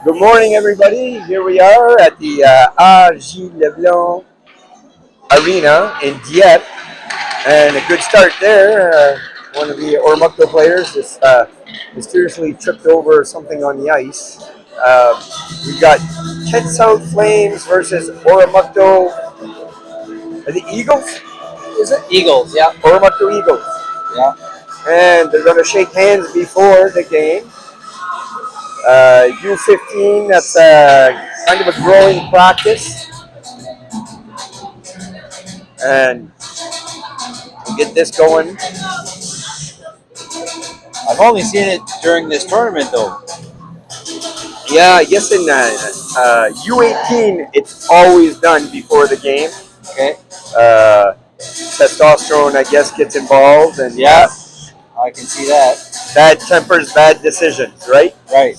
Good morning, everybody. Here we are at the RG Leblanc Arena in Dieppe, and a good start there. One of the Ormukto players just mysteriously tripped over something on the ice. We've got Kent South Flames versus Oromocto. Are the Eagles? Is it? Eagles, yeah. Oromocto Eagles. Yeah. And they're going to shake hands before the game. U15, that's kind of a growing practice. And we'll get this going. I've only seen it during this tournament, though. Yeah, I guess in U18, it's always done before the game. Okay. Testosterone, I guess, gets involved, and Yeah, I can see that. bad tempers, bad decisions, right? Right.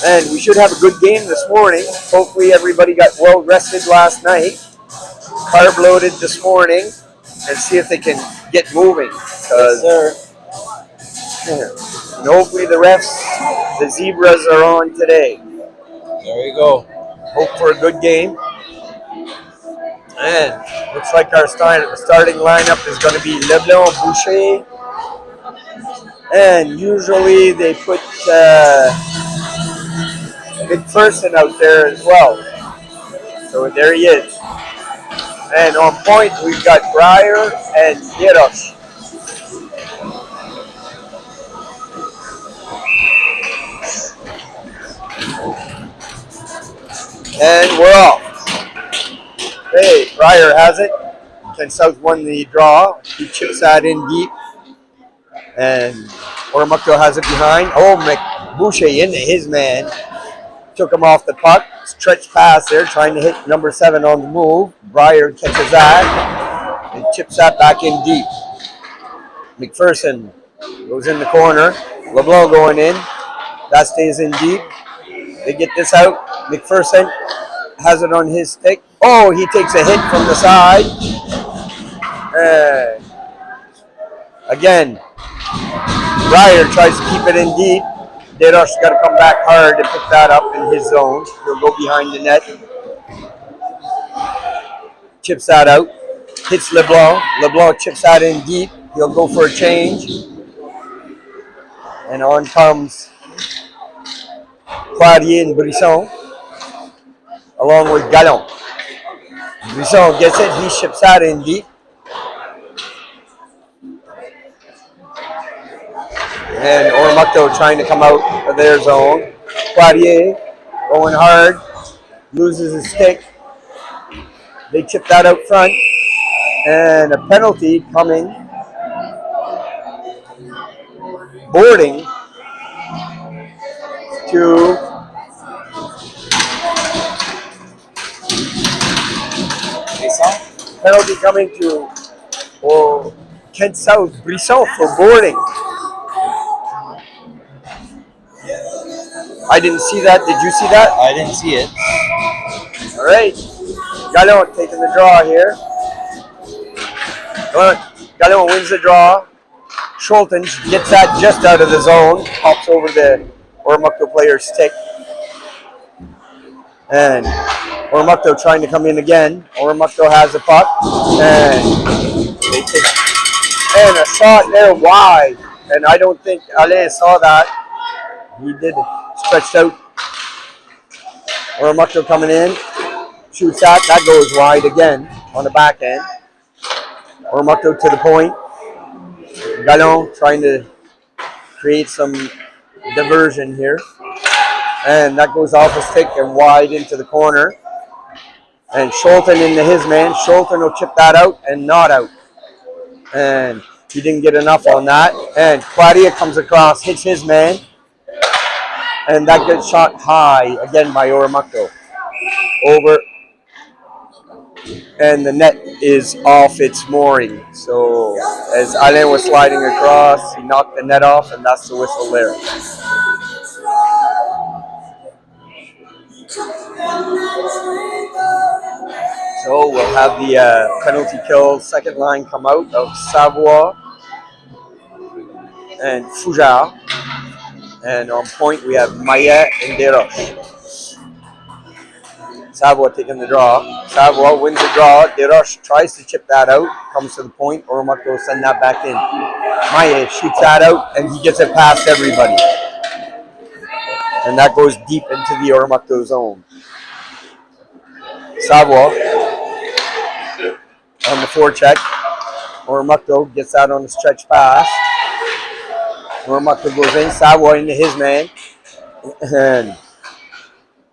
And we should have a good game this morning. Hopefully, everybody got well rested last night, carb loaded this morning, and see if they can get moving. Yes, sir. And hopefully, the refs, the zebras, are on today. There you go. Hope for a good game. And looks like our starting lineup is going to be Leblanc, Boucher, and usually they put McPherson out there as well. So there he is. And on point, we've got Breyer and Borias. And we're off. Hey, Breyer has it. Kent South won the draw. He chips that in deep. And Oromocto has it behind. Oh, Boucher into his man. Took him off the puck. Stretch pass there, trying to hit number 7 on the move. Breyer catches that and chips that back in deep. McPherson goes in the corner. LeBlanc going in. That stays in deep. They get this out. McPherson has it on his stick. Oh, he takes a hit from the side. And again, Breyer tries to keep it in deep. Dedosh got to come back hard and pick that up in his zone. He'll go behind the net. Chips that out. Hits LeBlanc. LeBlanc chips that in deep. He'll go for a change. And on comes Claudier and Brisson, along with Gallon. Brisson gets it. He ships that in deep. And Oromocto trying to come out of their zone. Claudier going hard. Loses his stick. They chip that out front. And a penalty coming. Boarding to penalty coming to Kent South Brisson for boarding. I didn't see that. Did you see that? I didn't see it. All right. Gallon taking the draw here. Gallon wins the draw. Schulten gets that just out of the zone. Pops over the Oromocto player's stick. And Oromocto trying to come in again. Oromocto has the puck. And they take and a shot there wide. And I don't think Alain saw that. He did stretched out. Oromocto coming in. Shoots that. That goes wide again on the back end. Oromocto to the point. Gallon trying to create some diversion here. And that goes off his stick and wide into the corner. And Schulten into his man. Schulten will chip that out and not out. And he didn't get enough on that. And Claudia comes across, hits his man. And that gets shot high again by Oromocto. Over. And the net is off its mooring. So as Alain was sliding across, he knocked the net off, and that's the whistle there. So we'll have the penalty kill second line come out of Savoie. and Fougère. And on point, we have Maillet and Desroches. Savoie taking the draw. Savoie wins the draw. Desroches tries to chip that out, comes to the point. Oromuk will send that back in. Maillet shoots that out, and he gets it past everybody. And that goes deep into the Oromuk zone. Savoie on the forecheck. Oromuk gets that on the stretch pass. Oromuk goes in. Savoie into his man. And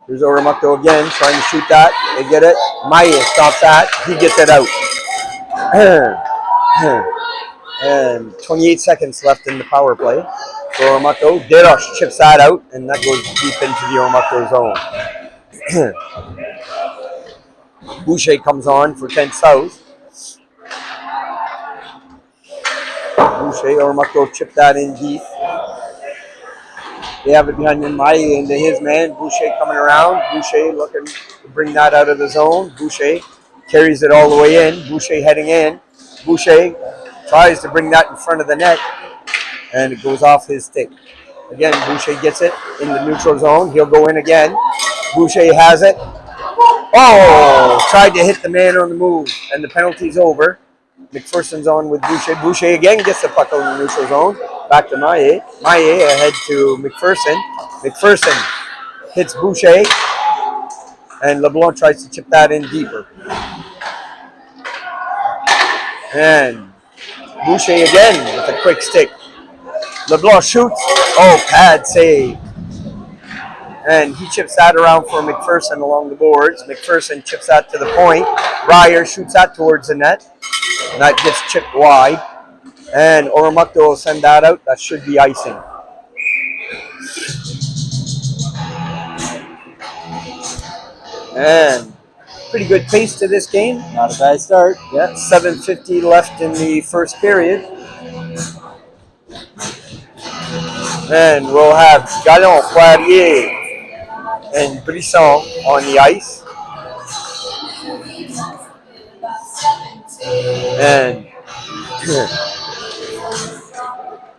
here's Oromuk again, trying to shoot that. They get it. Maillet stops that. He gets it out. And 28 seconds left in the power play for Oromuk. Desroches chips that out, and that goes deep into the Oromuk zone. Boucher comes on for Kent South. Boucher, Oromuk chip that in deep. They have it behind him, Maillet into his man. Boucher coming around. Boucher looking to bring that out of the zone. Boucher carries it all the way in. Boucher heading in. Boucher tries to bring that in front of the net, and it goes off his stick. Again, Boucher gets it in the neutral zone. He'll go in again. Boucher has it. Oh, tried to hit the man on the move, and the penalty's over. McPherson's on with Boucher. Boucher again gets the puck out in the neutral zone. Back to Maillet. Maillet ahead to McPherson. McPherson hits Boucher, and LeBlanc tries to chip that in deeper. And Boucher again with a quick stick. LeBlanc shoots. Oh, pad save. And he chips that around for McPherson along the boards. McPherson chips that to the point. Breyer shoots that towards the net. And that gets chipped wide. And Oromuk will send that out. That should be icing. And pretty good pace to this game. Not a bad start. Yeah, 7:50 left in the first period. And we'll have Gallon, Poirier, and Brisson on the ice. And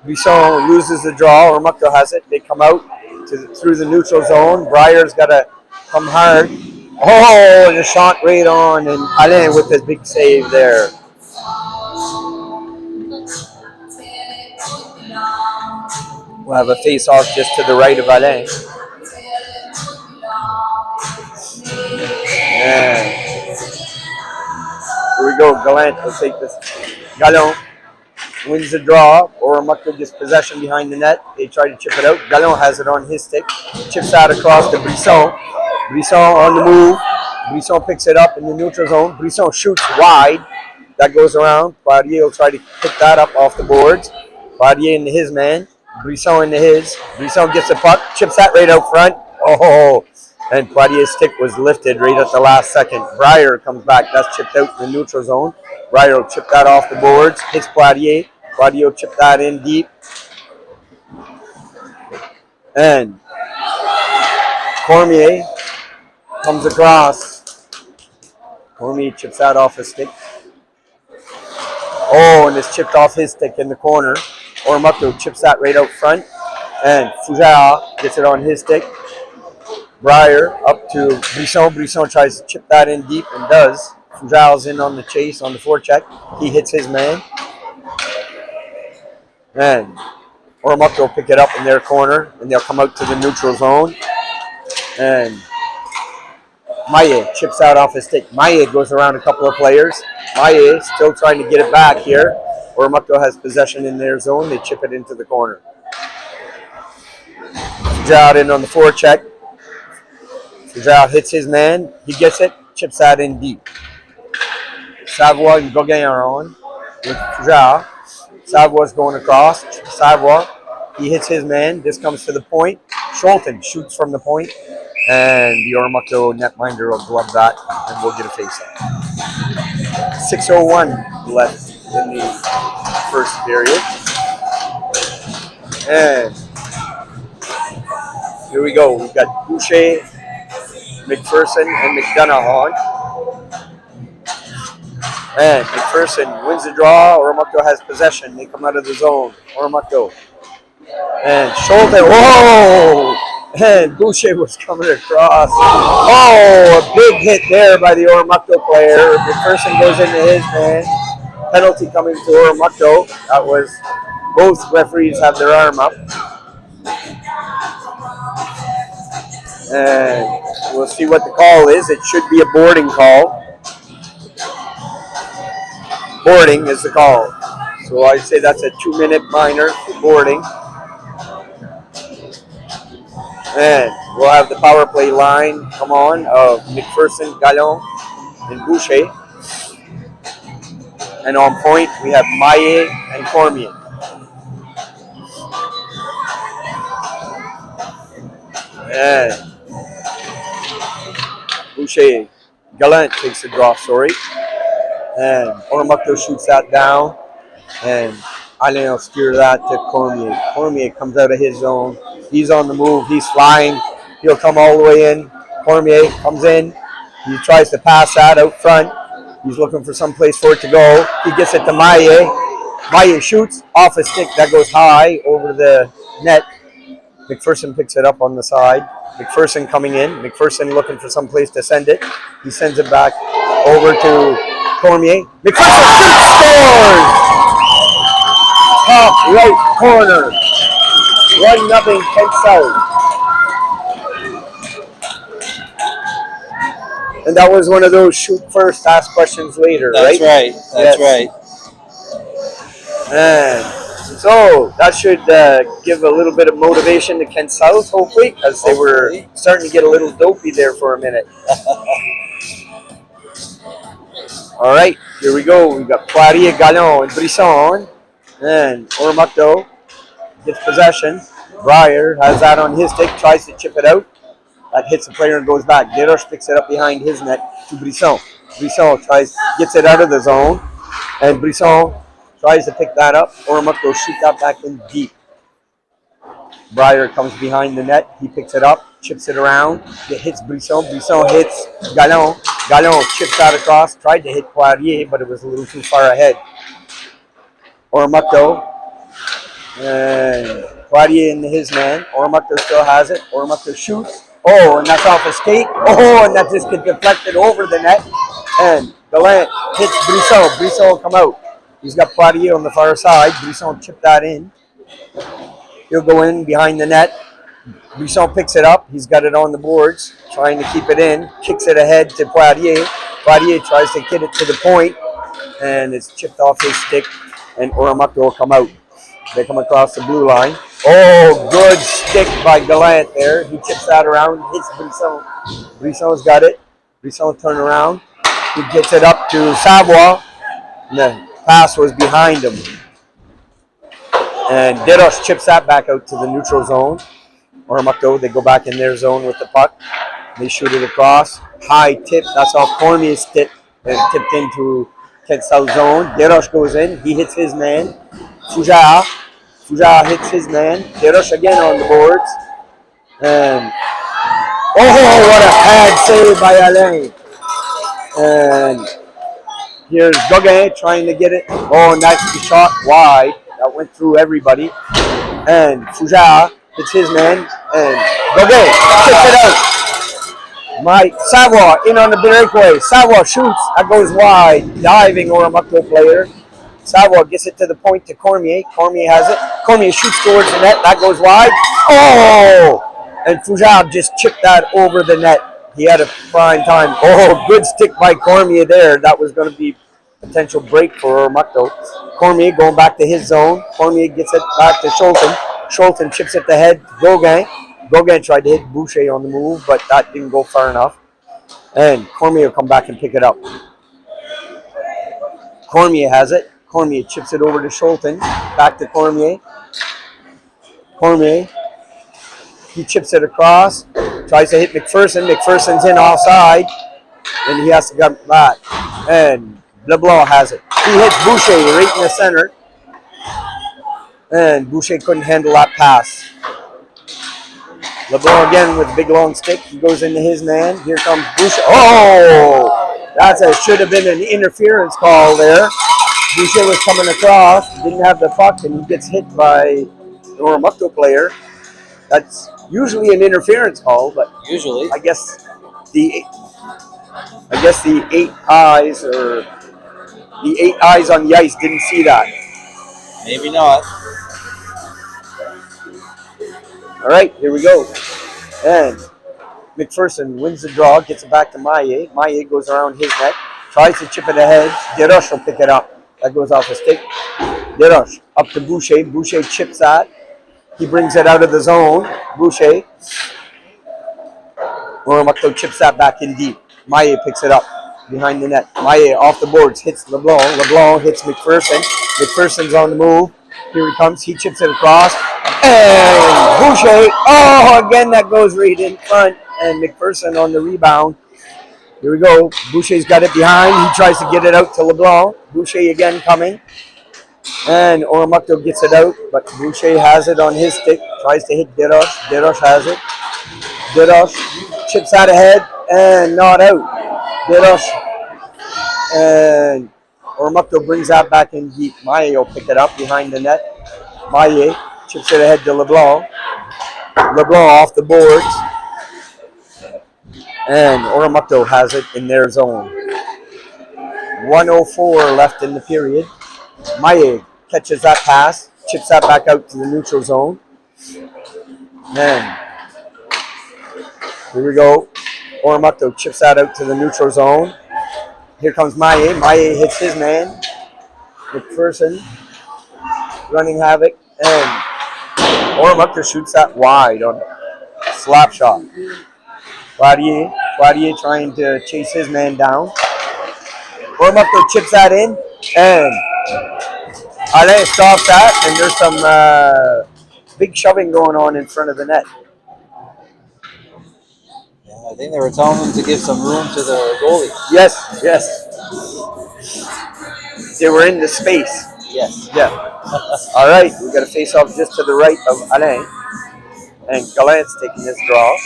Brisson loses the draw. Oromuk has it. They come out through the neutral zone. Breyer's got to come hard. Oh, the shot right on, and Alain with his big save there. We'll have a face-off just to the right of Alain. And here we go. Gallant will take this. Gallon wins the draw. Oromuk gets possession behind the net. They try to chip it out. Gallon has it on his stick. Chips that across to Brisson. Brisson on the move. Brisson picks it up in the neutral zone. Brisson shoots wide. That goes around. Poirier will try to pick that up off the boards. Poirier into his man. Brisson into his. Brisson gets the puck. Chips that right out front. Oh, and Poirier's stick was lifted right at the last second. Breyer comes back. That's chipped out in the neutral zone. Breyer will chip that off the boards. Hits Poirier. Poirier will chip that in deep. And Cormier comes across. Cormier chips that off his stick. Oh, and it's chipped off his stick in the corner. Oromuk chips that right out front. And Fougère gets it on his stick. Breyer up to Brisson. Brisson tries to chip that in deep and does. Fougeau's in on the chase on the forecheck. He hits his man. And Oromuk will pick it up in their corner, and they'll come out to the neutral zone. And Maillet chips out off his stick. Maillet goes around a couple of players. Maillet still trying to get it back here. Oromuk has possession in their zone. They chip it into the corner. Fougère in on the forecheck. Fougère hits his man. He gets it. Chips that in deep. Savoie and Gauguin are on with Fougère. Savoie's going across. Savoie, he hits his man. This comes to the point. Scholten shoots from the point. And the Oromuk netminder will glove that, and we'll get a face-off. 6:01 left in the first period. And here we go. We've got Boucher, McPherson, and McDonough on. And McPherson wins the draw. Oromuk has possession. They come out of the zone. Oromuk And Schulten, whoa! And Boucher was coming across. Oh, a big hit there by the Oromocto player. McPherson goes into his man. Penalty coming to Oromocto. That was, both referees have their arm up. And we'll see what the call is. It should be a boarding call. Boarding is the call. So I'd say that's a 2-minute minor for boarding. And we'll have the power play line come on of McPherson, Gallon, and Boucher. And on point, we have Maillet and Cormier. And Boucher, Gallant takes the draw, sorry. And Oromocto shoots that down. And Alain will steer that to Cormier. Cormier comes out of his zone. He's on the move. He's flying. He'll come all the way in. Cormier comes in. He tries to pass that out front. He's looking for some place for it to go. He gets it to Maillet. Maillet shoots off a stick that goes high over the net. McPherson picks it up on the side. McPherson coming in. McPherson looking for some place to send it. He sends it back over to Cormier. McPherson shoots, scores! Top right corner. 1-0 Kent South. And that was one of those shoot first, ask questions later, That's right? right. That's right. And so that should give a little bit of motivation to Kent South, hopefully, because they were starting to get a little dopey there for a minute. All right, here we go. We've got Poirier, Gallon, and Brisson. And Oromocto gets possession. Breyer has that on his stick, tries to chip it out. That hits the player and goes back. Deroche picks it up behind his net to Brisson. Brisson gets it out of the zone. And Brisson tries to pick that up. Oromocto shoot that back in deep. Breyer comes behind the net. He picks it up, chips it around. It hits Brisson. Brisson hits Gallon. Gallon chips that across. Tried to hit Poirier, but it was a little too far ahead. Oromocto. And Poirier into his man. Oromocto still has it. Oromocto shoots. Oh, and that's off a skate. Oh, and that just gets deflected over the net. And Gallant hits Brisson. Brisson will come out. He's got Poirier on the far side. Brisson chipped that in. He'll go in behind the net. Brisson picks it up. He's got it on the boards, trying to keep it in. Kicks it ahead to Poirier. Poirier tries to get it to the point, and it's chipped off his stick, and Oromocto will come out. They come across the blue line. Oh, good stick by Gallant there. He chips that around, hits Brisson. Brisson's got it. Brisson turn around. He gets it up to Savoie. And the pass was behind him. And Deroche chips that back out to the neutral zone. Oromocto, they go back in their zone with the puck. They shoot it across. High tip. That's off Cormier's tip. And tipped into Kent South zone. Deroche goes in. He hits his man. Fougère hits his man. Deroche again on the boards. And oh, what a pad save by Alain. And here's Gauguin trying to get it. Oh, and that's the shot wide. That went through everybody. And Fougère hits his man. And Gauguin kicks it out. Savoie in on the breakaway. Savoie shoots. That goes wide. Diving Oromocto player. Savoie gets it to the point to Cormier. Cormier has it. Cormier shoots towards the net. That goes wide. Oh! And Fougère just chipped that over the net. He had a prime time. Oh, good stick by Cormier there. That was going to be potential break for Oromocto. Cormier going back to his zone. Cormier gets it back to Schulten. Schulten chips it to head to Gauguin. Gauguin tried to hit Boucher on the move, but that didn't go far enough. And Cormier will come back and pick it up. Cormier has it. Cormier chips it over to Schulten. Back to Cormier. Cormier. He chips it across. Tries to hit McPherson. McPherson's in offside. And he has to get back. And LeBlanc has it. He hits Boucher right in the center. And Boucher couldn't handle that pass. LeBlanc again with a big long stick. He goes into his man. Here comes Boucher. Oh! Should have been an interference call there. Boucher was coming across, didn't have the puck, and he gets hit by Oramucto player. That's usually an interference call, but Usually. I guess the eight eyes or the 8 eyes on the ice didn't see that. Maybe not. All right, here we go. And McPherson wins the draw, gets it back to Maye. Maye goes around his net, tries to chip it ahead. Deroche will pick it up. That goes off a stick. Deroche up to Boucher. Boucher chips that. He brings it out of the zone. Boucher. Oramucto chips that back in deep. Maye picks it up behind the net. Maye off the boards, hits LeBlanc. LeBlanc hits McPherson. McPherson's on the move. Here he comes. He chips it across. And Boucher. Oh, again, that goes right in front. And McPherson on the rebound. Here we go. Boucher's got it behind. He tries to get it out to LeBlanc. Boucher again coming. And Oramucto gets it out, but Boucher has it on his stick. Tries to hit Deroche. Deroche has it. Deroche chips out ahead and not out. Deroche and Oramucto brings that back in deep. Maye will pick it up behind the net. Maye chips it ahead to LeBlanc. LeBlanc off the boards. And Oramucto has it in their zone. 1:04 left in the period. Maye catches that pass, chips that back out to the neutral zone. And here we go. Oramucto chips that out to the neutral zone. Here comes Maye. Maye hits his man. McPherson running havoc. And Oramucto shoots that wide on a slap shot. Claudier trying to chase his man down. Oramucto chips that in. And Alain stops that. And there's some big shoving going on in front of the net. I think they were telling them to give some room to the goalie. Yes. They were in the space. Yes. Yeah. All right, we got a face-off just to the right of Alain. And Gallant's taking this draw.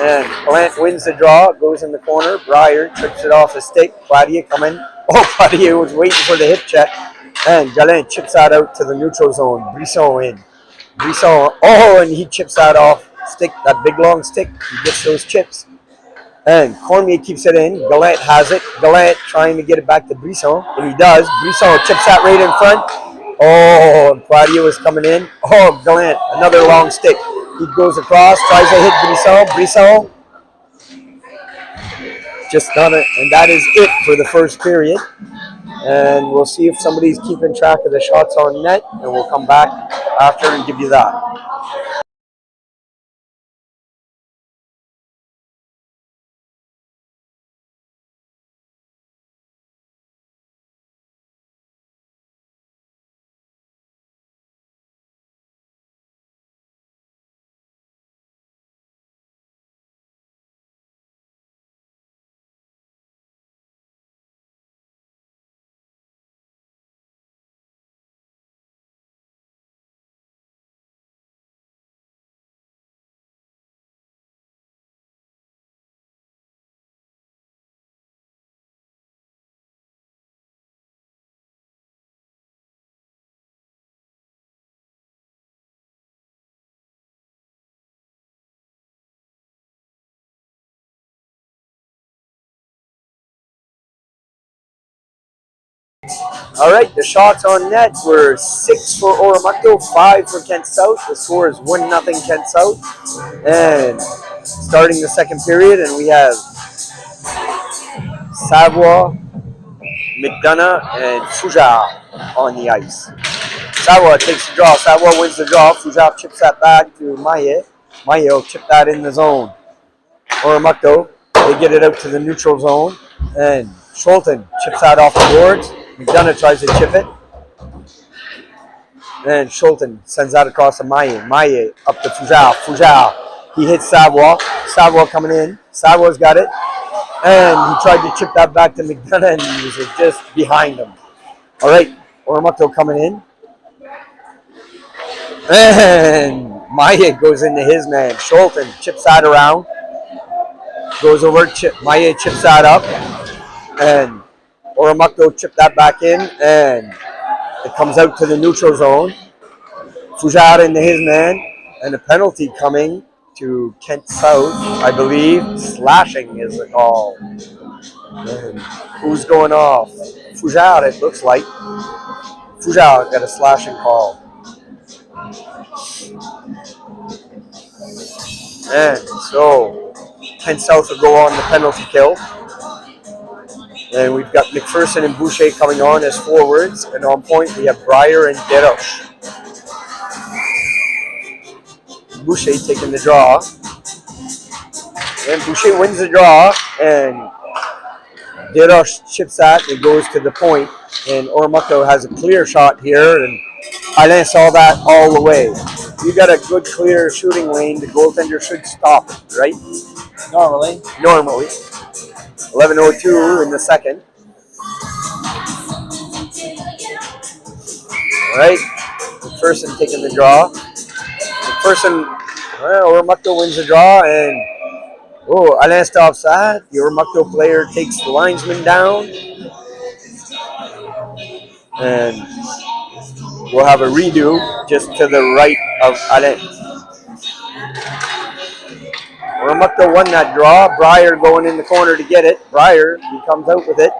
And Gallant wins the draw, goes in the corner. Breyer trips it off a stick. Claudier coming. Oh, Claudier was waiting for the hip check. And Gallant chips that out to the neutral zone. Brisson in. Brisson, and he chips that off stick, that big long stick. He gets those chips. And Cormier keeps it in. Gallant has it. Gallant trying to get it back to Brisson. And he does. Brisson chips that right in front. Oh, and Claudier was coming in. Oh, Gallant, another long stick. He goes across, tries to hit Brisson. Brisson just done it. And that is it for the first period. And we'll see if somebody's keeping track of the shots on net. And we'll come back after and give you that. All right, the shots on net were 6 for Oramucto, 5 for Kent South. The score is 1-0 Kent South. And starting the second period, and we have Savoie, McDonough, and Fougère on the ice. Savoie takes the draw. Savoie wins the draw. Fougère chips that back to Maye. Maye will chip that in the zone. Oramucto, they get it out to the neutral zone. And Scholten chips that off the boards. McDonough tries to chip it. And Scholten sends that across to Maye. Maye up to Fougère. Fougère, he hits Savoie. Savoie coming in. Savoie's got it. And he tried to chip that back to McDonough, and he was just behind him. All right, Oramucto coming in. And Maye goes into his man. Scholten chips that around. Goes over, Maye chips that up. And Oramucto chipped that back in. And It comes out to the neutral zone. Foujar into his man, and a penalty coming to Kent South, I believe. Slashing is the call. And who's going off? Foujar, it looks like. Foujar got a slashing call. And so Kent South will go on the penalty kill. And we've got McPherson and Boucher coming on as forwards. And on point, we have Breyer and Deroche. Boucher taking the draw. And Boucher wins the draw. And Deroche chips that. It goes to the point. And Ormucto has a clear shot here. And Alain saw that all the way. You got a good clear shooting lane. The goaltender should stop it, right? Normally. 11:02 in the second. All right. McPherson taking the draw. McPherson, Ormucto wins the draw, and Alain stops that. The Ormucto player takes the linesman down, and we'll have a redo just to the right of Alain. Ormucto won that draw. Breyer going in the corner to get it. Breyer, he comes out with it.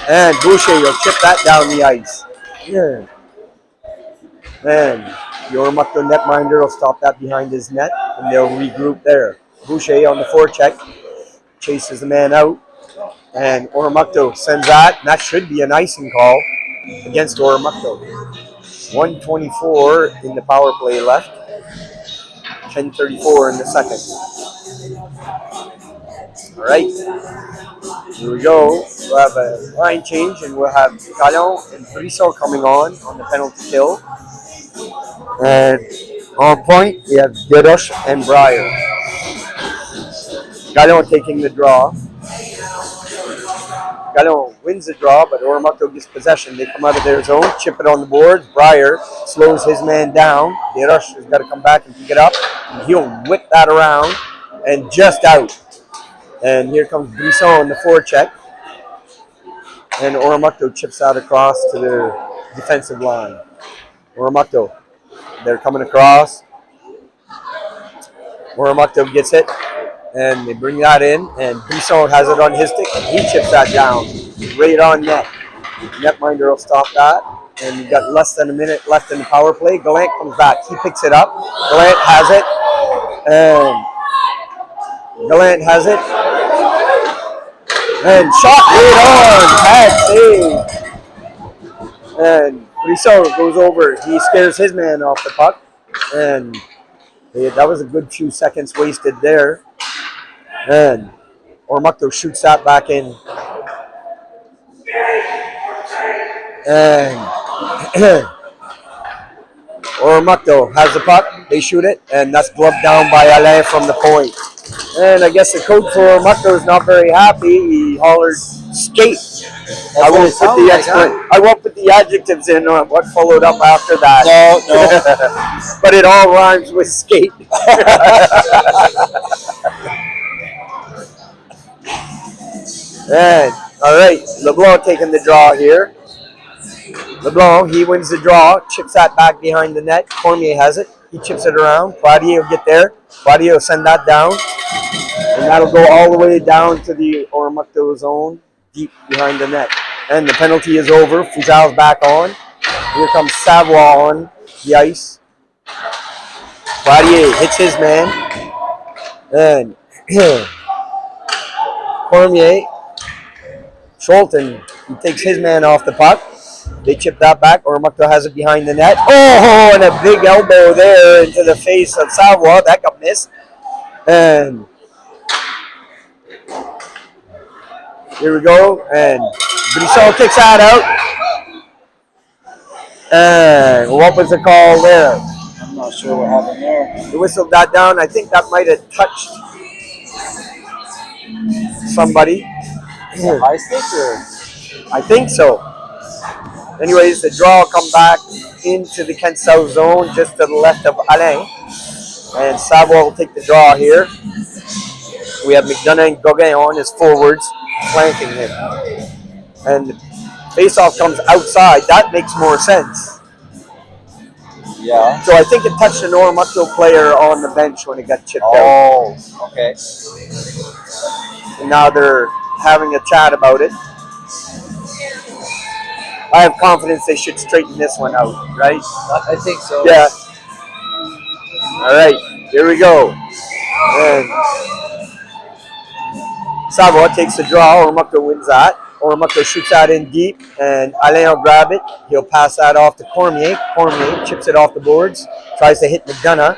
And Boucher will chip that down the ice. Yeah. And the Ormucto netminder will stop that behind his net, and they'll regroup there. Boucher on the forecheck chases the man out, and Ormucto sends that, and that should be an icing call against Ormucto. 1:24 in the power play left. 10:34 in the second. All right, here we go. We'll have a line change, and we'll have Gallon and Brisson coming on the penalty kill. And on point, we have Deroche and Breyer. Gallon taking the draw. Gallon wins the draw, but Ormucto gets possession. They come out of their zone, chip it on the boards. Breyer slows his man down. Deroche has got to come back and pick it up. And he'll whip that around and just out. And here comes Brisson on the forecheck. And Ormucto chips out across to their defensive line. Ormucto, they're coming across. Ormucto gets it. And they bring that in. And Brisson has it on his stick. And he chips that down. Right on net. Netminder will stop that. And we've got less than a minute left in the power play. Gallant comes back. He picks it up. Gallant has it. And Gallant has it. And shot right on. Bad save. And Brisson goes over. He scares his man off the puck. And that was a good few seconds wasted there. And Ormucto shoots that back in. And Ormucto has the puck. They shoot it. And that's gloved down by Alain from the point. And I guess the coach for Ormucto is not very happy. He hollered skate. I won't put the adjectives in on what followed up after that. No. But it all rhymes with skate. And all right, LeBlanc taking the draw here. LeBlanc, he wins the draw, chips that back behind the net. Cormier has it. He chips it around. Claudier will get there. Claudier will send that down. And that'll go all the way down to the Ormucto zone, deep behind the net. And the penalty is over. Foujal's back on. Here comes Savoie on the ice. Claudier hits his man. And Cormier, Scholten, he takes his man off the puck. They chip that back. Ormucto has it behind the net. Oh, and a big elbow there into the face of Savoie. That got missed. And here we go. And Brisson kicks that out. And what was the call there? I'm not sure what happened there. They whistled that down. I think that might have touched somebody. Is it high stick or? I think so. Anyways, the draw will come back into the Kent South zone just to the left of Alain. And Savoie will take the draw here. We have McDonough and Gauguin on as forwards, flanking him. And Face-off comes outside. That makes more sense. Yeah. So I think it touched an Oromocto player on the bench when it got chipped out. Oh, okay. And now they're having a chat about it. I have confidence they should straighten this one out, right? I think so. Yeah. All right, here we go. And Savoie takes the draw. Oromocto wins that. Oromocto shoots that in deep, and Alain will grab it. He'll pass that off to Cormier. Cormier chips it off the boards, tries to hit McDonough,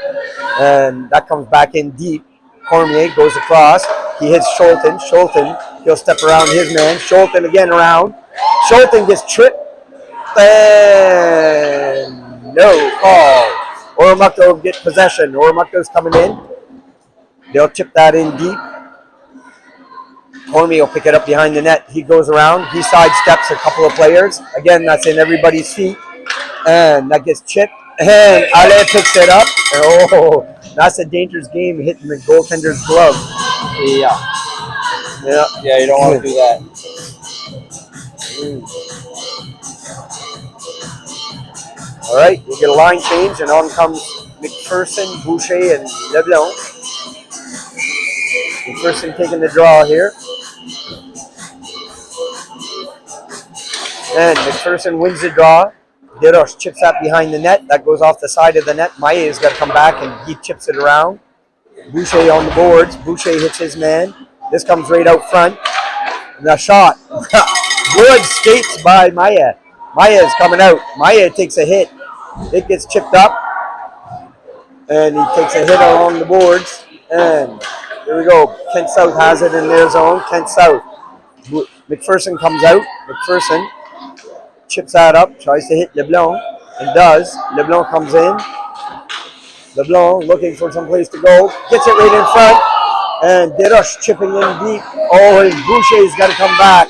and that comes back in deep. Cormier goes across. He hits Scholten. Scholten, he'll step around his man. Scholten again around. Scholten gets tripped, and no call. Oromocto will get possession. Oromocto's coming in. They'll chip that in deep. Cormier will pick it up behind the net. He goes around. He sidesteps a couple of players. Again, that's in everybody's feet. And that gets chipped. And Ale picks it up. Oh, that's a dangerous game hitting the goaltender's glove. Yeah. Yeah. Yeah, you don't want to do that. All right, we get a line change, and on comes McPherson, Boucher, and Leblanc. McPherson taking the draw here. And McPherson wins the draw. Deros chips that behind the net. That goes off the side of the net. Maye's got to come back, and he chips it around. Boucher on the boards. Boucher hits his man. This comes right out front. And a shot. Good skates by Maye. Maye is coming out. Maye takes a hit. It gets chipped up. And he takes a hit along the boards. And here we go. Kent South has it in their zone. Kent South. McPherson comes out. McPherson chips that up, tries to hit Leblanc, and does. Leblanc comes in. Leblanc looking for some place to go. Gets it right in front. And Deros chipping in deep. Oh, and Boucher's got to come back.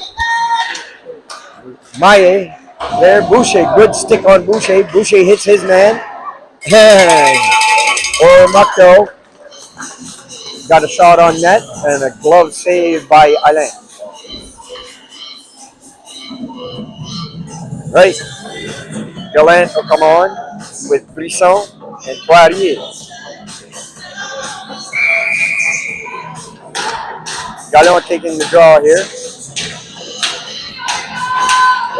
Maye there. Boucher. Good stick on Boucher. Boucher hits his man. And Oromocto got a shot on net and a glove save by Alain. Right. Gallant will come on with Brisson and Poirier. Gallant taking the draw here.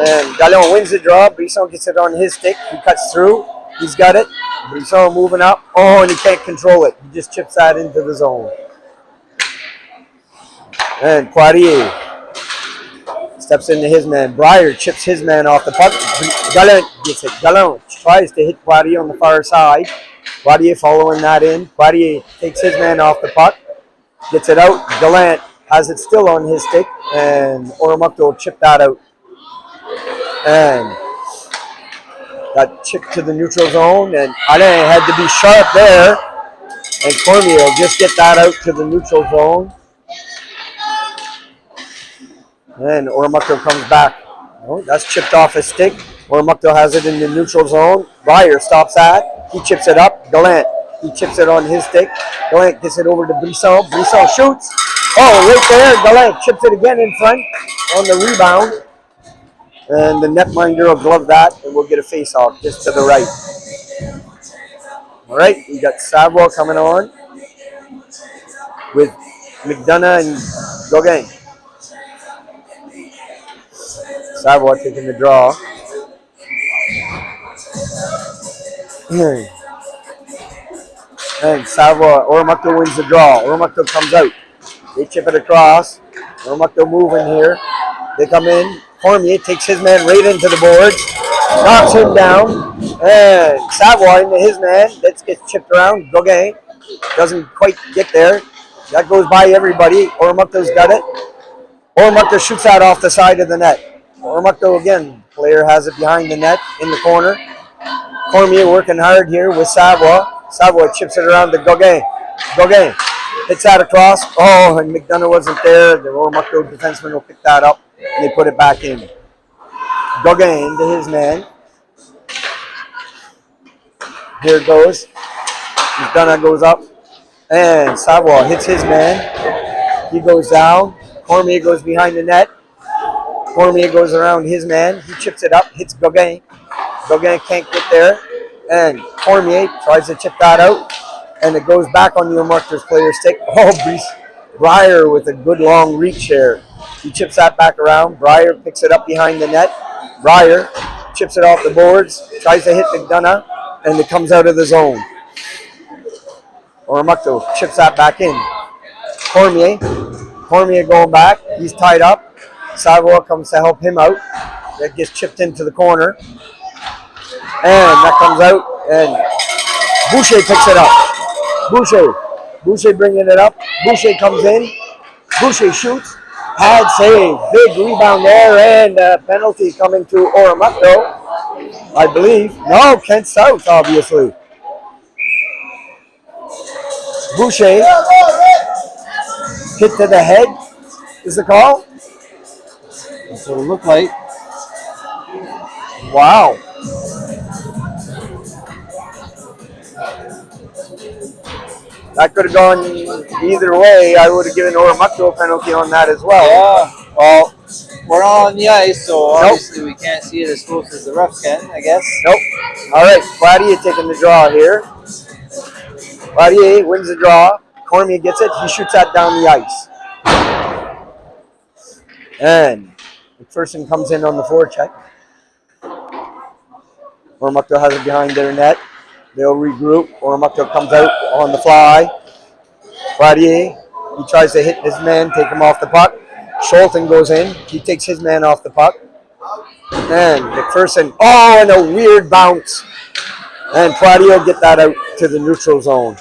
And Gallant wins the draw. Brisson gets it on his stick. He cuts through. He's got it. Brisson moving up. Oh, and he can't control it. He just chips that into the zone. And Poirier steps into his man. Breyer chips his man off the puck. Gallant gets it. Gallant tries to hit Poirier on the far side. Poirier following that in. Poirier takes his man off the puck. Gets it out. Gallant has it still on his stick. And Oromocto will chip that out. And that chip to the neutral zone. And Alain had to be sharp there. And Cormier will just get that out to the neutral zone. And Oromocto comes back. Oh, that's chipped off his stick. Oromocto has it in the neutral zone. Breyer stops that. He chips it up. Gallant. He chips it on his stick. Gallant gets it over to Brisson. Brisson shoots. Oh, right there. Gallant chips it again in front on the rebound. And the netminder will glove that, and we'll get a face-off just to the right. All right, we got Savoie coming on with McDonough and Gauguin. Savoie taking the draw. And Savoie, Oromocto wins the draw. Oromocto comes out. They chip it across. Oromocto moving here. They come in. Cormier takes his man right into the boards. Knocks him down. And Savoie into his man. That gets chipped around. Gauguin doesn't quite get there. That goes by everybody. Oromocto's got it. Oromocto shoots that off the side of the net. Oromocto again, player has it behind the net in the corner. Cormier working hard here with Savoie. Savoie chips it around to Gauguin. Gauguin hits that across. Oh, and McDonough wasn't there. The Oromocto defenseman will pick that up and they put it back in. Gauguin to his man. Here it goes. McDonough goes up and Savoie hits his man. He goes down. Cormier goes behind the net. Cormier goes around his man. He chips it up, hits Gauguin. Gauguin can't get there. And Cormier tries to chip that out. And it goes back on the Markers player stick. Oh, Breyer with a good long reach here. He chips that back around. Breyer picks it up behind the net. Breyer chips it off the boards, tries to hit McDonough, and it comes out of the zone. Oramucto chips that back in. Cormier going back. He's tied up. Savoie comes to help him out. That gets chipped into the corner. And that comes out, and Boucher picks it up. Boucher bringing it up. Boucher comes in. Boucher shoots. Had save. Big rebound there, and a penalty coming to Oramucto, I believe. No, Kent South, obviously. Boucher hit to the head is the call. That's what it looked like. Wow. That could have gone either way. I would have given Oramucto a penalty on that as well. Yeah. Well, we're not on the ice, so obviously we can't see it as close as the refs can, I guess. Nope. All right, Claudia taking the draw here. Claudia wins the draw. Cormier gets it. He shoots that down the ice. And McPherson comes in on the forecheck. Oramucto has it behind their net. They'll regroup. Oramucto comes out on the fly. Claudia, he tries to hit his man, take him off the puck. Scholten goes in. He takes his man off the puck. And McPherson, and a weird bounce. And Claudia will get that out to the neutral zone.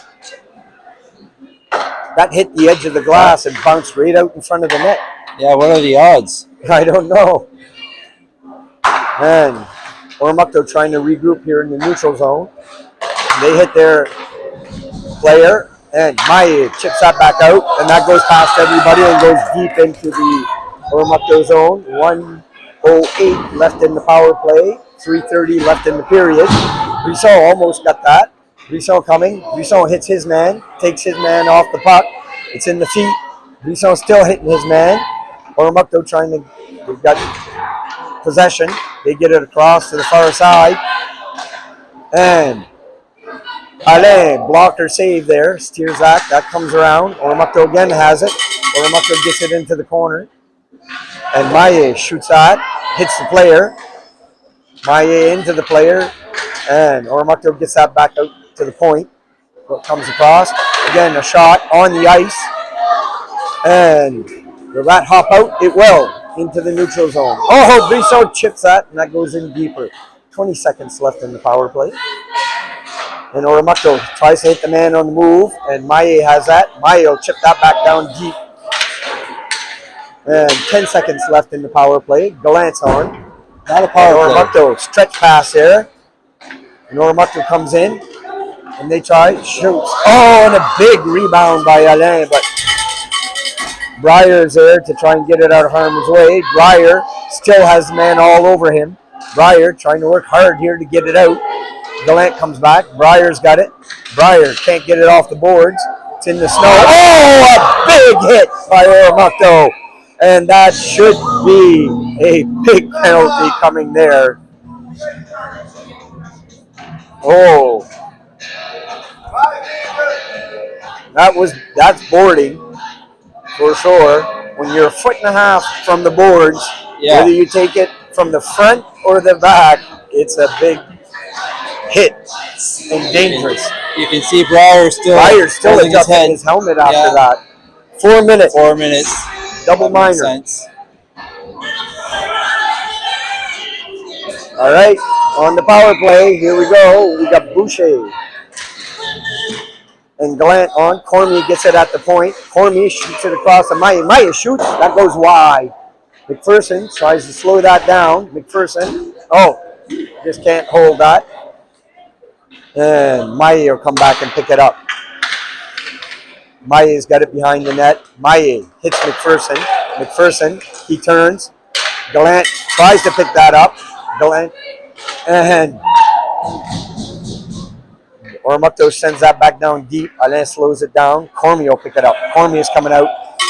That hit the edge of the glass and bounced right out in front of the net. Yeah, what are the odds? I don't know. And Oramucto trying to regroup here in the neutral zone. They hit their player, and Maye chips that back out, and that goes past everybody and goes deep into the Oramucto zone. 1:08 left in the power play, 3:30 left in the period. Brisson almost got that. Brisson coming. Brisson hits his man, takes his man off the puck. It's in the feet. Brisson still hitting his man. Oramucto trying to, they've got possession. They get it across to the far side. And Alain blocked her save there, steers that. That comes around. Oramucto again has it. Oramucto gets it into the corner. And Maye shoots that, hits the player. Maye into the player. And Oramucto gets that back out to the point. What comes across. Again, a shot on the ice. And will that hop out? It will. Into the neutral zone. Oh, Brisson chips that, and that goes in deeper. 20 seconds left in the power play. And Oramucto tries to hit the man on the move, and Maye has that. Maye will chip that back down deep. And 10 seconds left in the power play. Gallant's on. Not a power play. Oramucto stretch pass there. And Oramucto comes in, and they try, shoots. Oh, and a big rebound by Alain, but Breyer is there to try and get it out of harm's way. Breyer still has man all over him. Breyer trying to work hard here to get it out. Gallant comes back. Breyer's got it. Breyer can't get it off the boards. It's in the snow. Oh, a big hit by Oramucto. And that should be a big penalty coming there. Oh. That's boarding. For sure, when you're a foot and a half from the boards, whether you take it from the front or the back, it's a big hit and dangerous. You can see Breyer still adjusting his helmet after that. 4 minutes. 4 minutes. Double minor. All right, on the power play, here we go. We got Boucher and Gallant on. Cormier gets it at the point. Cormier shoots it across the Maye. Maye shoots. That goes wide. McPherson tries to slow that down. McPherson, just can't hold that. And Maye will come back and pick it up. Maye's got it behind the net. Maye hits McPherson. McPherson, he turns. Gallant tries to pick that up. Gallant, and Oramucto sends that back down deep. Alain slows it down. Cormier will pick it up. Cormier's coming out.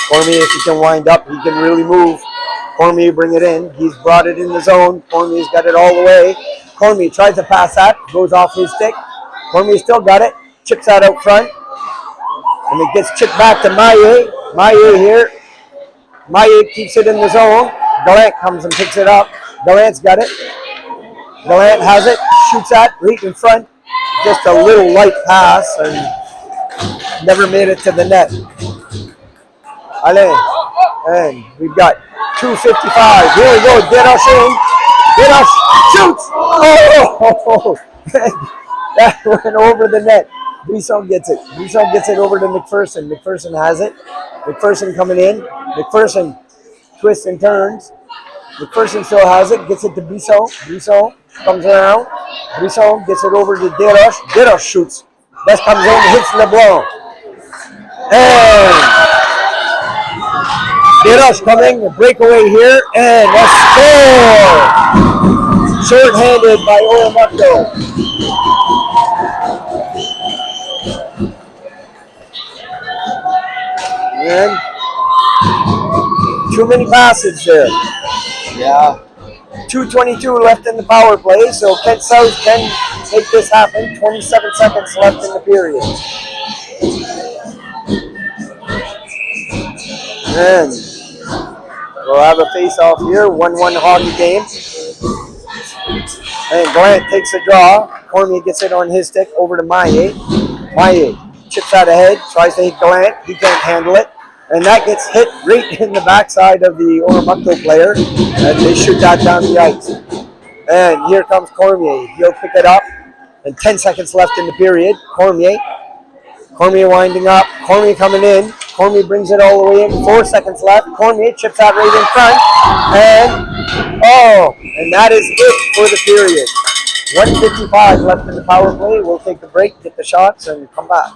Cormier, if he can wind up, he can really move. Cormier bring it in. He's brought it in the zone. Cormier's got it all the way. Cormier tries to pass that. Goes off his stick. Cormier still got it. Chips that out front. And it gets chipped back to Maillet. Maillet here. Maillet keeps it in the zone. Gallant comes and picks it up. Gallant's got it. Gallant has it. Shoots that right in front. Just a little light pass and never made it to the net. Allez. And we've got 2:55. Here we go. Deroche in. Deroche shoots. Oh! That went over the net. Brisson gets it. Brisson gets it over to McPherson. McPherson has it. McPherson coming in. McPherson twists and turns. McPherson still has it. Gets it to Brisson. Brisson comes around. Brisson gets it over to Deroche. Deroche shoots. Best comes in, hits LeBlanc. And Deroche coming, a breakaway here, and a score! Short-handed by Oromocto. And too many passes there. Yeah. 2:22 left in the power play, so Kent South can make this happen. 27 seconds left in the period. And we'll have a face-off here, 1-1 hockey game. And Gallant takes a draw. Cormier gets it on his stick over to Maillet. Maillet chips out ahead, tries to hit Gallant. He can't handle it. And that gets hit right in the backside of the Oromocto player. And they shoot that down the ice. And here comes Cormier. He'll pick it up. And 10 seconds left in the period. Cormier winding up. Cormier coming in. Cormier brings it all the way in. 4 seconds left. Cormier chips that right in front. And that is it for the period. 1:55 left in the power play. We'll take the break, get the shots, and come back.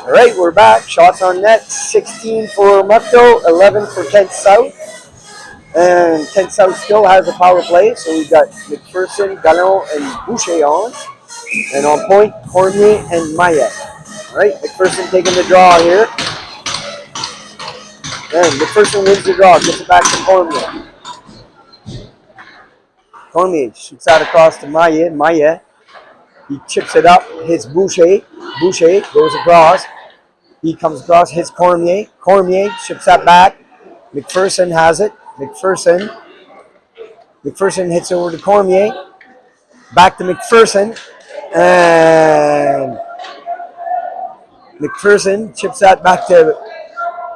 All right, we're back. Shots on net, 16 for Oromocto, 11 for Kent South. And Kent South still has a power play, so we've got McPherson, Gallant, and Boucher on. And on point, Cormier and Maillet. All right, McPherson taking the draw here. And McPherson wins the draw, gets it back to Cormier. Cormier shoots out across to Maillet. Maillet, he chips it up, hits Boucher. Boucher goes across. He comes across, hits Cormier. Cormier chips that back. McPherson has it. McPherson hits over to Cormier. Back to McPherson. And McPherson chips that back to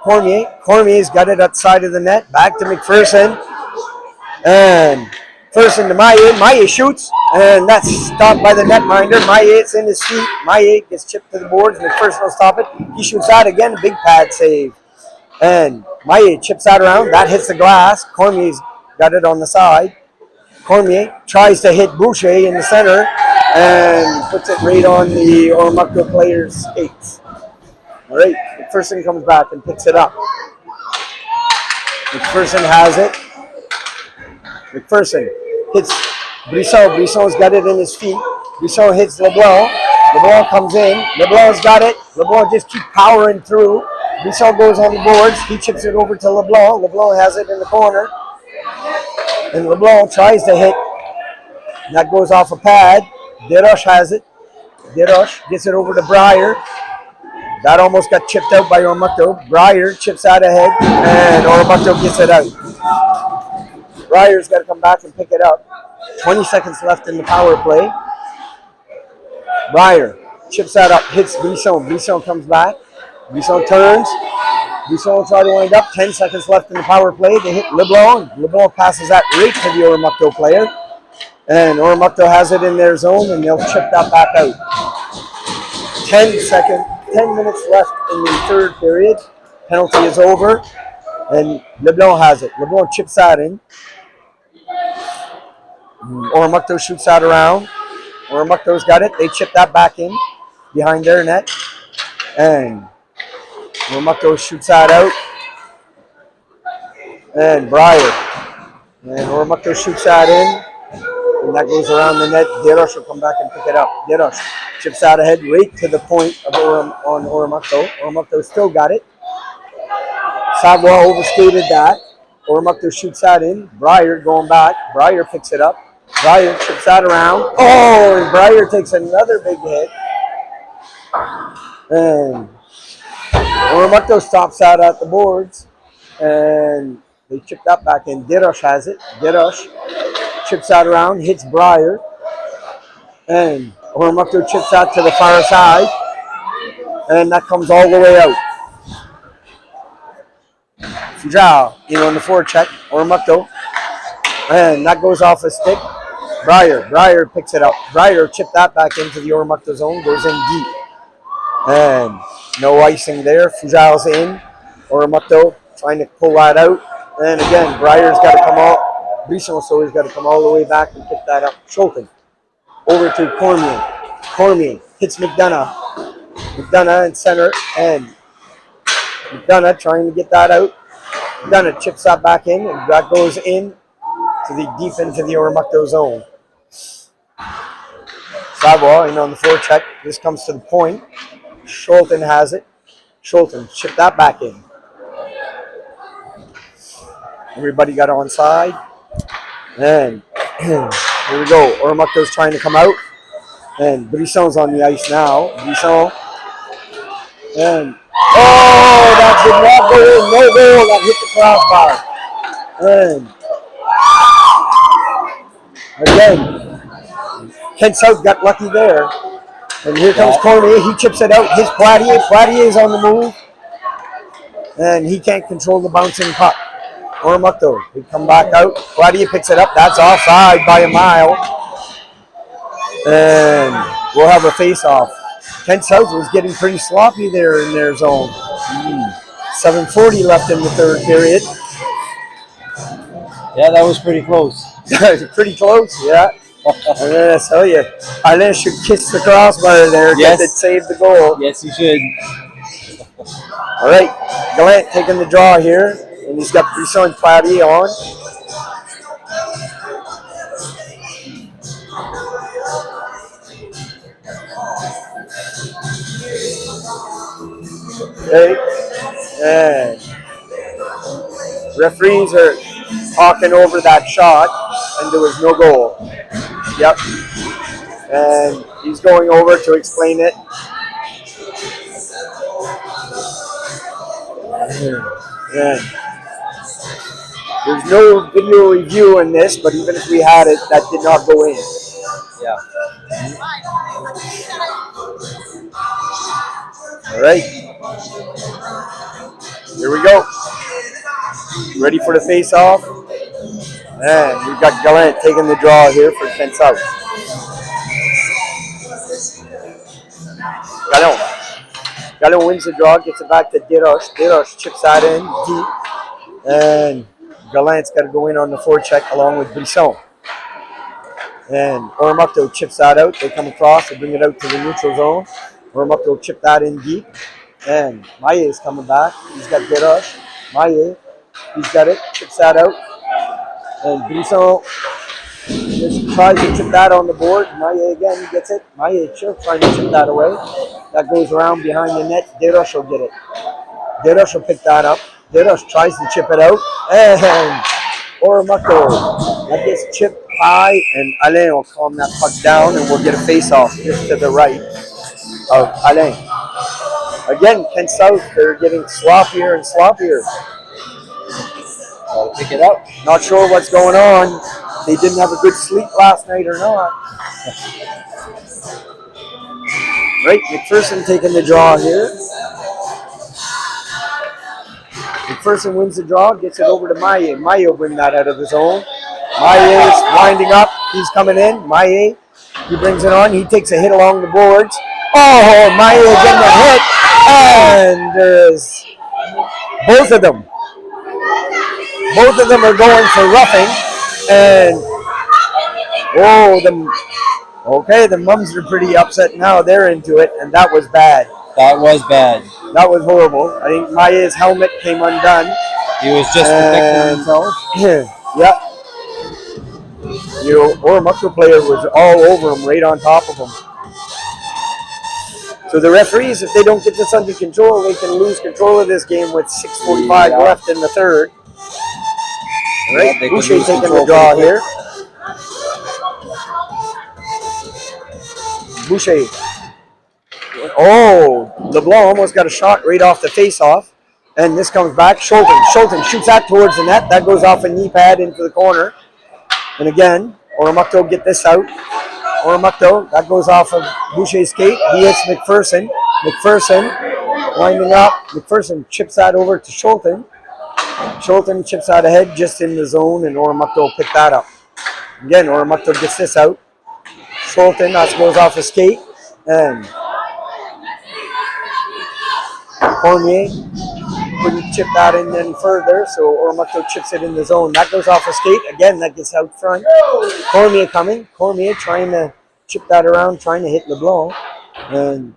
Cormier. Cormier's got it outside of the net. Back to McPherson. And McPherson to Maillet. Maillet shoots. And that's stopped by the netminder. Maillet's in his feet. Maillet gets chipped to the boards. McPherson will stop it. He shoots out again. A big pad save. And Maillet chips that around. That hits the glass. Cormier's got it on the side. Cormier tries to hit Boucher in the center and puts it right on the Oromocto player's skates. All right, McPherson comes back and picks it up. McPherson has it. McPherson hits Brisson. Brisson's got it in his feet. Brisson hits LeBlanc. LeBlanc comes in. LeBlanc's got it. LeBlanc just keeps powering through. Brisson goes on the boards. He chips it over to LeBlanc. LeBlanc has it in the corner. And LeBlanc tries to hit That goes off a pad. Derosh has it. Derosh gets it over to Breyer. That almost got chipped out by Ormukto. Breyer chips out ahead, and Ormukto gets it out. Breyer's got to come back and pick it up. 20 seconds left in the power play. Breyer chips that up, hits Brisson. Brisson comes back. Brisson turns. Brisson will try to wind up. 10 seconds left in the power play. They hit LeBlanc. LeBlanc passes that right to the Ormukto player. And Ormukto has it in their zone, and they'll chip that back out. 10 minutes left in the third period. Penalty is over, and LeBlanc has it. LeBlanc chips that in. Ormukto shoots that around. Ormukto's got it. They chip that back in behind their net. And Ormukto shoots that out. And Breyer. And Ormukto shoots that in. And that goes around the net. Derosh will come back and pick it up. Derosh chips out ahead right to the point of on Ormukto. Ormukto still got it. Savoie overskated that. Ormukto shoots that in. Breyer going back. Breyer picks it up. Breyer chips that around. Oh, and Breyer takes another big hit. And Ormukto stops out at the boards. And they chip that back in. Derosh has it. Derosh chips that around, hits Breyer. And Ormukto chips out to the far side. And that comes all the way out. Fujao in on the forecheck. Ormukto. And that goes off a stick. Breyer picks it up. Breyer chipped that back into the Ormukto zone. Goes in deep. And no icing there. Fujal's in. Ormukto trying to pull that out. And again, Breyer's got to come out. Brisson has got to come all the way back and pick that up. Schulten. Over to Cormier. Cormier hits McDonough. McDonough in center. And McDonough trying to get that out. McDonough chips that back in. And that goes in to the deep into the Ormukto zone. Savoie in on the forecheck. This comes to the point. Schulten has it. Schulten chip that back in. Everybody got onside. And here we go. Ormukto's trying to come out. And Brisson's on the ice now. Brisson. And that did not go in. No goal. That hit the crossbar. And again, Kent South got lucky there. And here comes Cormier. He chips it out. His Poitier. Poitier is on the move. And he can't control the bouncing puck. Ormukto, he come back out. Poitier picks it up. That's offside by a mile. And we'll have a face-off. Kent South was getting pretty sloppy there in their zone. 7:40 left in the third period. Yeah, that was pretty close. Pretty close, yeah. I'm going to tell you, Alain should kiss the crossbar there. Yes. It saved the goal. Yes, he should. All right, Gallant taking the draw here. And he's got Brisson and Poitier on. Okay. And referees are talking over that shot, and there was no goal. Yep. And he's going over to explain it. And there's no video review in this, but even if we had it, that did not go in. Yeah. All right. Here we go. Ready for the face-off. And we've got Gallant taking the draw here for Kent South. Gallant wins the draw, gets it back to Derosh. Derosh chips that in deep. And Gallant's got to go in on the forecheck along with Brisson. And Ormukto chips that out. They come across, they bring it out to the neutral zone. Ormukto chip that in deep. And Maillet is coming back. He's got Derosh. Maillet, he's got it, chips that out. And Brisson just tries to chip that on the board. Maillet again gets it. Maillet trying to chip that away. That goes around behind the net. Derosh will get it. Derosh will pick that up. Derosh tries to chip it out. And Ormukto, that gets chipped high, and Alain will calm that puck down, and we'll get a face-off just to the right of Alain. Again, Kent South, they're getting sloppier and sloppier. Gotta pick it up. Not sure what's going on. They didn't have a good sleep last night or not. Right, McPherson taking the draw here. McPherson wins the draw, gets it over to Maye. Maye will bring that out of the zone. Maye is winding up. He's coming in. Maye, he brings it on. He takes a hit along the boards. Oh, Maye getting a hit. And there's both of them. Both of them are going for roughing. And, the mums are pretty upset now. They're into it, and that was bad. That was bad. That was horrible. I think Maya's helmet came undone. He was just protecting himself. Yeah. Oromocto player was all over him, right on top of him. So the referees, if they don't get this under control, they can lose control of this game with 6:45 left in the third. All right, Boucher taking the draw here. Boucher. Oh, LeBlanc almost got a shot right off the face-off. And this comes back. Schulten shoots that towards the net. That goes off a knee pad into the corner. And again, Oromocto get this out. Oromocto, that goes off of Boucher's skate. He hits McPherson. McPherson winding up. McPherson chips that over to Schulten. Schulten chips out ahead just in the zone, and Oromocto pick that up. Again, Oromocto gets this out. Schulten, that goes off his skate. And Cormier couldn't chip that in any further, so Oromocto chips it in the zone. That goes off a skate. Again, that gets out front. Cormier coming. Cormier trying to chip that around, trying to hit LeBlanc. And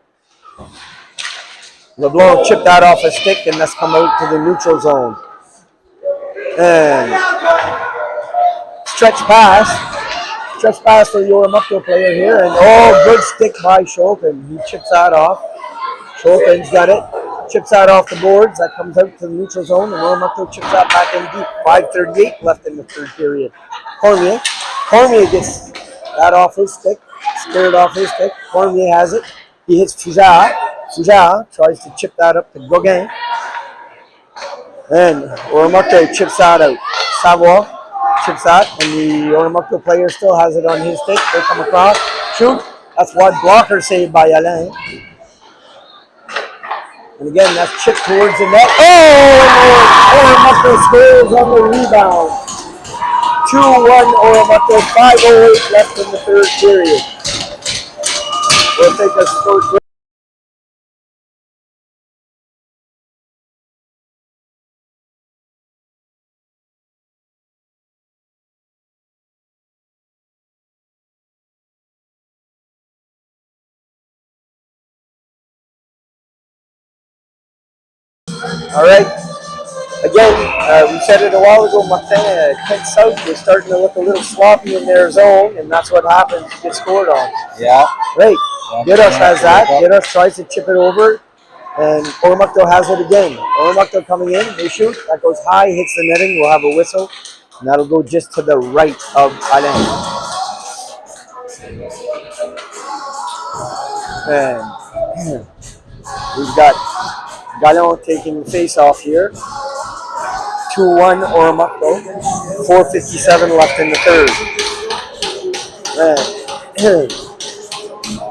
LeBlanc chipped that off a stick, and that's come out to the neutral zone. And stretch pass for the Oromocto player here. And good stick by Schulten. He chips that off. Schulten's got it. Chips that off the boards. That comes out to the neutral zone, and Oromocto chips that back in deep. 5:38 left in the third period. Cormier gets that off his stick. Scared off his stick. Cormier has it. He hits Foujar. Foujar tries to chip that up to Gauguin. And Oromocto chips that out. Savoie chips that, and the Oromocto player still has it on his stick. They come across. Shoot. That's one blocker saved by Alain. And again, that's chipped towards the net. Oromocto scores on the rebound. 2-1 Oromocto, 5:08 left in the third period. We'll take a short break. All right. Again, we said it a while ago, Kent South was starting to look a little sloppy in their zone, and that's what happens. You get scored on. Yeah. Right. Giros has that. Giros tries to chip it over, and Oromocto has it again. Oromocto coming in. They shoot. That goes high, hits the netting. We'll have a whistle, and that'll go just to the right of Alain. And we've got Gallon taking the face off here. 2-1 Oromocto. 4:57 left in the third. And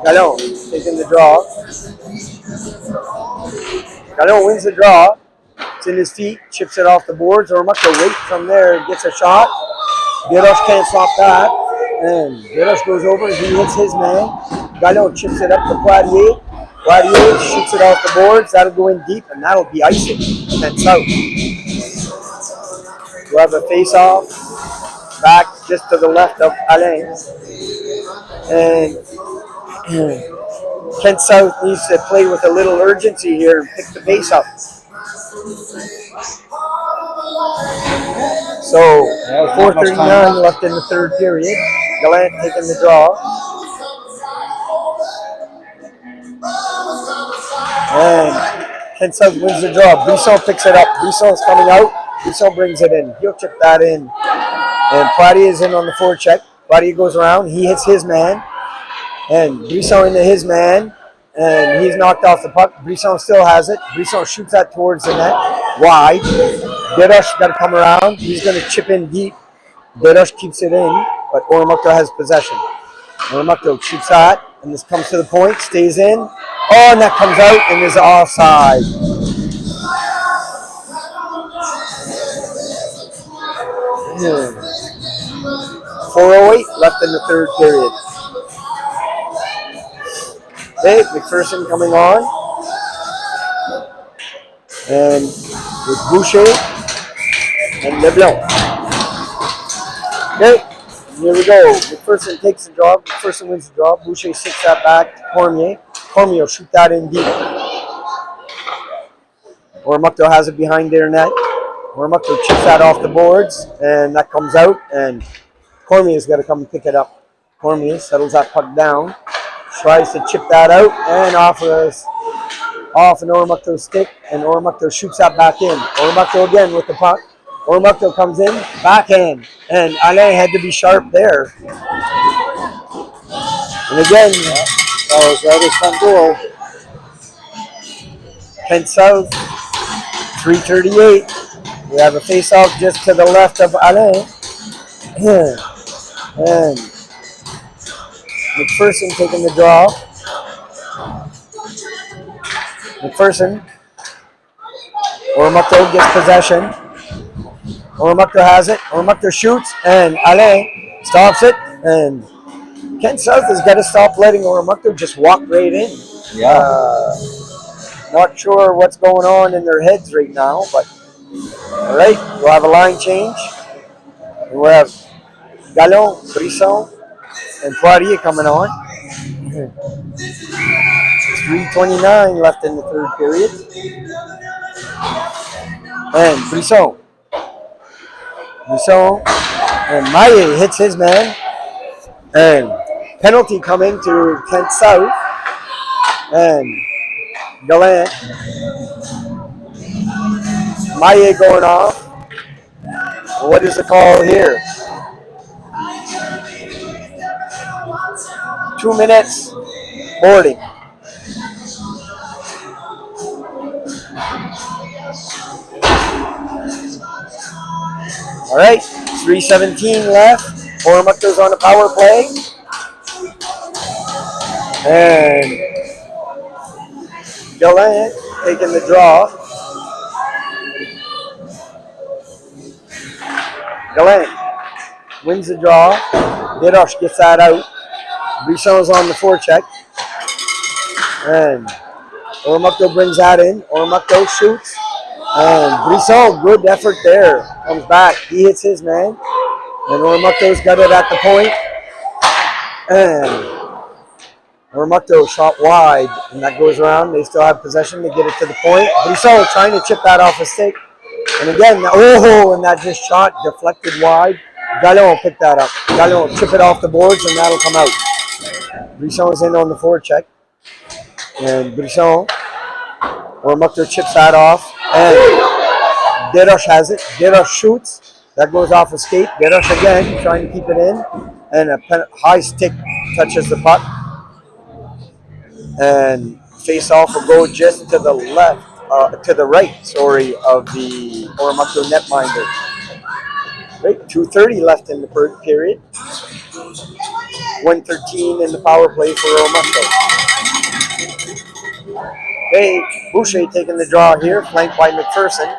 Gallon taking the draw. Gallon wins the draw. It's in his feet, chips it off the boards. Oromocto right from there gets a shot. Giros can't stop that. And Giros goes over, he hits his man. Gallon chips it up to Poirier. Poirier shoots it off the boards. That'll go in deep, and that'll be icing. And South. We'll have a face-off back just to the left of Alain. And Kent South needs to play with a little urgency here and pick the pace up. So, 4:39 left in the third period. Gallant taking the draw. And Kent South wins the draw. Brisson picks it up. Brisson's coming out. Brisson brings it in. He'll chip that in. And Poirier is in on the forecheck. Borias goes around. He hits his man. And Brisson into his man. And he's knocked off the puck. Brisson still has it. Brisson shoots that towards the net. Wide. Deroche got to come around. He's going to chip in deep. Deroche keeps it in. But Oromocto has possession. Oromocto shoots that. And this comes to the point. Stays in. Oh, and that comes out and is offside. Yeah. 4:08 left in the third period. Okay, McPherson coming on. And with Boucher and LeBlanc. Okay, here we go. McPherson takes the draw. McPherson wins the draw. Boucher sits that back to Cormier. Cormier will shoot that in deep. Oromocto has it behind their net. Oromocto chips that off the boards, and that comes out, and Cormier's got to come and pick it up. Cormier settles that puck down, tries to chip that out, and off an Oromocto stick, and Oromocto shoots that back in. Oromocto again with the puck. Oromocto comes in, backhand, and Alain had to be sharp there. And again, That was rather fun goal. Kent South, 3:38. We have a face-off just to the left of Alain. And McPherson taking the draw. McPherson. Oromocto gets possession. Oromocto has it. Oromocto shoots, and Alain stops it. And Kent South has got to stop letting Oromocto just walk right in. Yeah. Not sure what's going on in their heads right now, but all right, we'll have a line change. And we'll have Gallon, Brisson, and Poirier coming on. 3:29 left in the third period. And Brisson. And Maye hits his man. And penalty coming to Kent South. And Gallant. Maye going off. What is the call here? 2 minutes boarding. All right, 3:17 left. Oromocto's on the power play. And Gallant taking the draw. Gallant wins the draw. Deroche gets that out. Brisson's on the forecheck. And Oromocto brings that in. Oromocto shoots. And Brisson, good effort there. Comes back. He hits his man. And Oromocto's got it at the point. And Oromocto shot wide. And that goes around. They still have possession to get it to the point. Brisson trying to chip that off a stick. And again, and that just shot deflected wide. Gallon will pick that up. Gallon will chip it off the boards, and that'll come out. Brisson is in on the forecheck. And Brisson, Oromocto chips that off. And Deroche has it. Deroche shoots. That goes off a skate. Deroche again, trying to keep it in. And a high stick touches the puck. And face-off will go just to the left. To the right, of the Oromocto netminder. Right, 2:30 left in the period. 1:13 in the power play for Oromocto. Okay, Boucher taking the draw here, flanked by McPherson.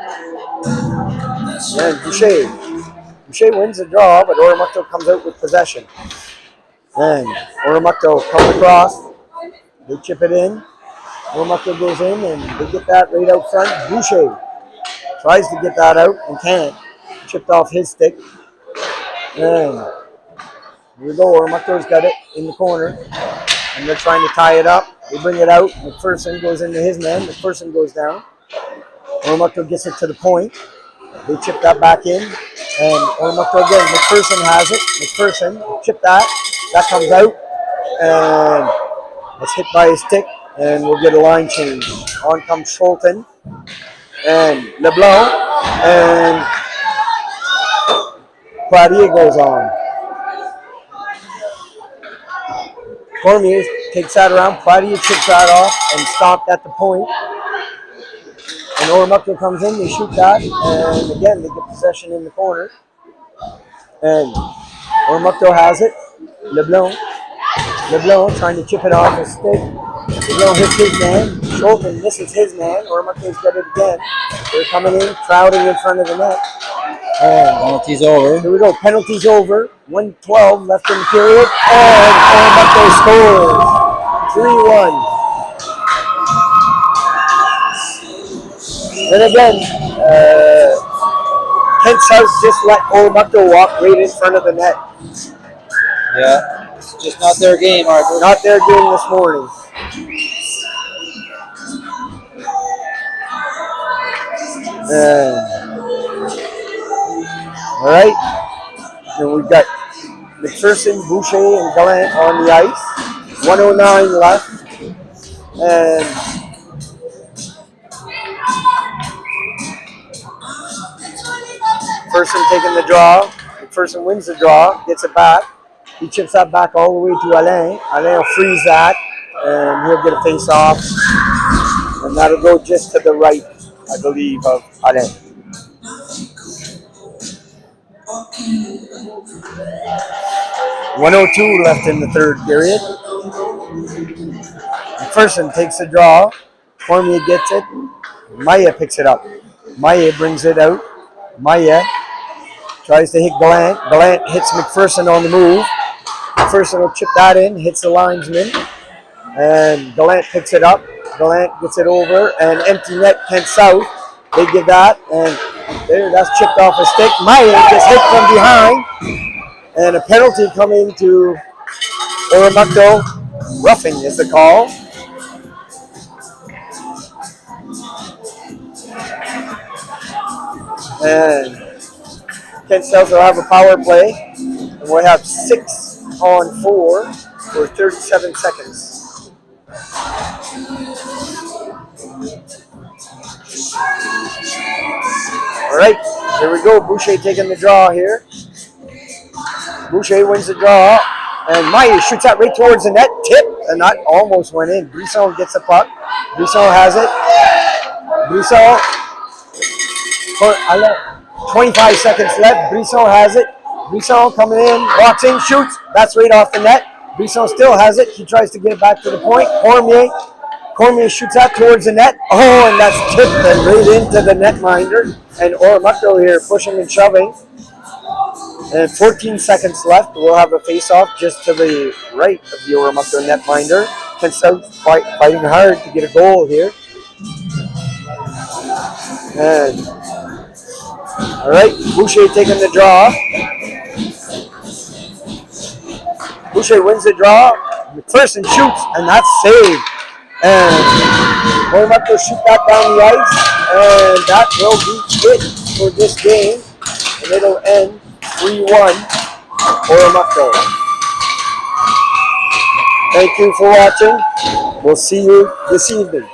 And Boucher wins the draw, but Oromocto comes out with possession. And Oromocto comes across. They chip it in. Oromocto goes in, and they get that right out front. Boucher tries to get that out and can't. Chipped off his stick. And here we go. Oromocto's got it in the corner. And they're trying to tie it up. They bring it out. McPherson goes into his man. McPherson goes down. Oromocto gets it to the point. They chip that back in. And Oromocto again. McPherson has it. McPherson chip that. That comes out. And it's hit by his stick. And we'll get a line change. On comes Scholten and LeBlanc, and Poirier goes on. Cormier takes that around. Platia chips that off and stopped at the point. And Oromocto comes in, they shoot that, and again they get possession in the corner. And Oromocto has it. LeBlanc trying to chip it off his stick. LeBlanc hits his man. Schulten misses his man. Oromocto's got it again. They're coming in, crowding in front of the net. And Penalty's over. here we go. Penalty's over. 1:12 left in the period. And Oromocto scores. 3-1. And again, Kent South just let Oromocto walk right in front of the net. Yeah, it's just not their game, Arthur. Not their game this morning. All right. And we've got McPherson, Boucher, and Gallant on the ice. 1:09 left. And McPherson taking the draw. McPherson wins the draw, gets it back. He chips that back all the way to Alain. Alain will freeze that, and he'll get a face off. And that'll go just to the right, I believe, of Alain. .102 left in the third period. McPherson takes the draw. Cormier gets it. Maya picks it up. Maya brings it out. Maya tries to hit Gallant. Gallant hits McPherson on the move. McPherson will chip that in, hits the linesman. And Gallant picks it up. Gallant gets it over. And empty net, Kent South. They give that. And there, that's chipped off a stick. Maya gets hit from behind. And a penalty coming to Oromocto. Roughing is the call. And Kent South will have a power play. And we'll have 6-on-4 for 37 seconds. All right, here we go. Boucher taking the draw here. Boucher wins the draw. And Maya shoots that right towards the net. Tip. And that almost went in. Brisson gets the puck. Brisson has it. Brisson. 25 seconds left. Brisson has it. Brisson coming in. Walks in. Shoots. That's right off the net. Brisson still has it. He tries to get it back to the point. Cormier shoots that towards the net. Oh, and that's tipped and right into the netminder. And Oromocto here pushing and shoving. And 14 seconds left. We'll have a face-off just to the right of the Oromocto netminder. Kent South fighting hard to get a goal here. And all right, Boucher taking the draw. Boucher wins the draw. McPherson shoots, and that's saved. And Oromocto shoot that down the ice, and that will be it for this game. And it'll end 3-1 Oromocto. Thank you for watching. We'll see you this evening.